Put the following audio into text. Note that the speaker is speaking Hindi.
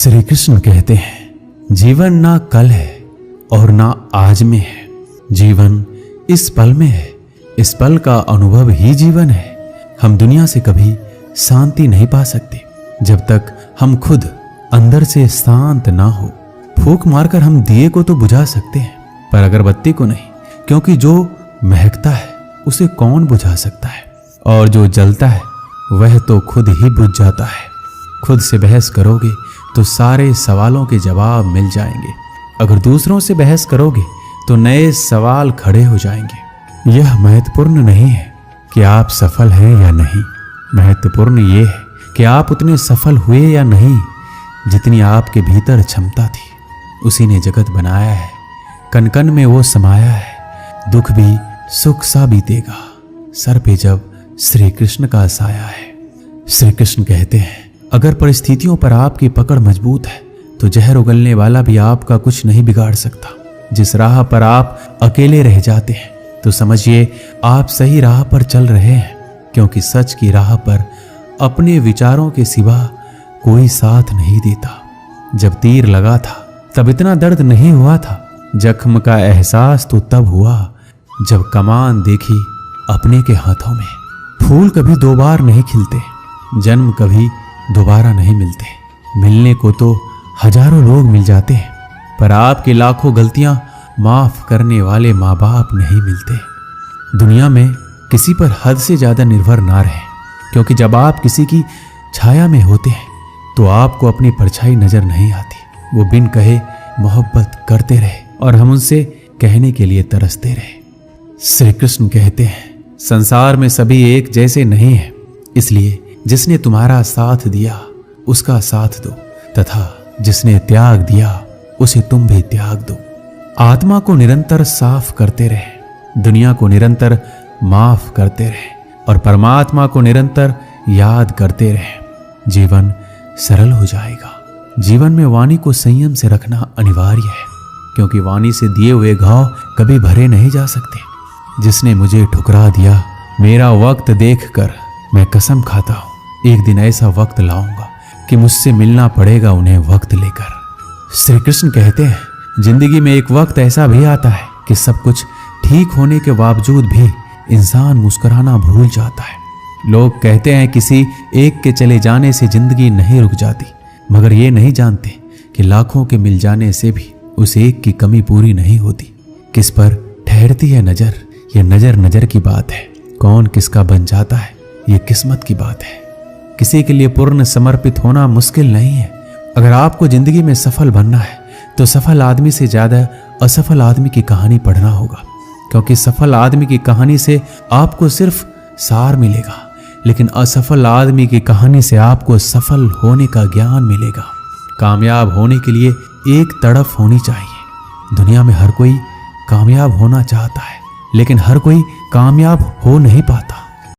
श्री कृष्ण कहते हैं, जीवन ना कल है और ना आज में है, जीवन इस पल में है। इस पल का अनुभव ही जीवन है। हम दुनिया से कभी शांति नहीं पा सकते जब तक हम खुद अंदर से शांत ना हो। फूंक मारकर हम दिए को तो बुझा सकते हैं पर अगरबत्ती को नहीं, क्योंकि जो महकता है उसे कौन बुझा सकता है, और जो जलता है वह तो खुद ही बुझ जाता है। खुद से बहस करोगे तो सारे सवालों के जवाब मिल जाएंगे। अगर दूसरों से बहस करोगे तो नए सवाल खड़े हो जाएंगे। यह महत्वपूर्ण नहीं है कि आप सफल हैं या नहीं, महत्वपूर्ण ये है कि आप उतने सफल हुए या नहीं जितनी आपके भीतर क्षमता थी। उसी ने जगत बनाया है, कण कण में वो समाया है। दुख भी सुख सा बीतेगा सर पे जब श्री कृष्ण का साया है। श्री कृष्ण कहते हैं, अगर परिस्थितियों पर आपकी पकड़ मजबूत है तो जहर उगलने वाला भी आपका कुछ नहीं बिगाड़ सकता। जिस राह पर आप अकेले रह जाते हैं तो समझिए आप सही राह पर चल रहे हैं, क्योंकि सच की राह पर अपने विचारों के सिवा कोई साथ नहीं देता। जब तीर लगा था तब इतना दर्द नहीं हुआ था, जख्म का एहसास तो तब हुआ जब कमान देखी अपने के हाथों में। फूल कभी दो बार नहीं खिलते, जन्म कभी दोबारा नहीं मिलते। मिलने को तो हजारों लोग मिल जाते हैं पर आपकी लाखों गलतियां माफ करने वाले माँ बाप नहीं मिलते। दुनिया में किसी पर हद से ज्यादा निर्भर ना रहे, क्योंकि जब आप किसी की छाया में होते हैं तो आपको अपनी परछाई नजर नहीं आती। वो बिन कहे मोहब्बत करते रहे और हम उनसे कहने के लिए तरसते रहे। श्री कृष्ण कहते हैं, संसार में सभी एक जैसे नहीं है, इसलिए जिसने तुम्हारा साथ दिया उसका साथ दो, तथा जिसने त्याग दिया उसे तुम भी त्याग दो। आत्मा को निरंतर साफ करते रहे, दुनिया को निरंतर माफ करते रहे और परमात्मा को निरंतर याद करते रहे। जीवन सरल हो जाएगा। जीवन में वाणी को संयम से रखना अनिवार्य है, क्योंकि वाणी से दिए हुए घाव कभी भरे नहीं जा सकते। जिसने मुझे ठुकरा दिया, मेरा वक्त देखकर मैं कसम खाता हूं एक दिन ऐसा वक्त लाऊंगा कि मुझसे मिलना पड़ेगा उन्हें वक्त लेकर। श्री कृष्ण कहते हैं, जिंदगी में एक वक्त ऐसा भी आता है कि सब कुछ ठीक होने के बावजूद भी इंसान मुस्कुराना भूल जाता है। लोग कहते हैं किसी एक के चले जाने से जिंदगी नहीं रुक जाती, मगर ये नहीं जानते कि लाखों के मिल जाने से भी उस एक की कमी पूरी नहीं होती। किस पर ठहरती है नजर, ये नजर नजर की बात है। कौन किसका बन जाता है ये किस्मत की बात है। किसी के लिए पूर्ण समर्पित होना मुश्किल नहीं है। अगर आपको जिंदगी में सफल बनना है तो सफल आदमी से ज्यादा असफल आदमी की कहानी पढ़ना होगा, क्योंकि सफल आदमी की कहानी से आपको सिर्फ सार मिलेगा, लेकिन असफल आदमी की कहानी से आपको सफल होने का ज्ञान मिलेगा। कामयाब होने के लिए एक तड़फ होनी चाहिए। दुनिया में हर कोई कामयाब होना चाहता है, लेकिन हर कोई कामयाब हो नहीं पाता।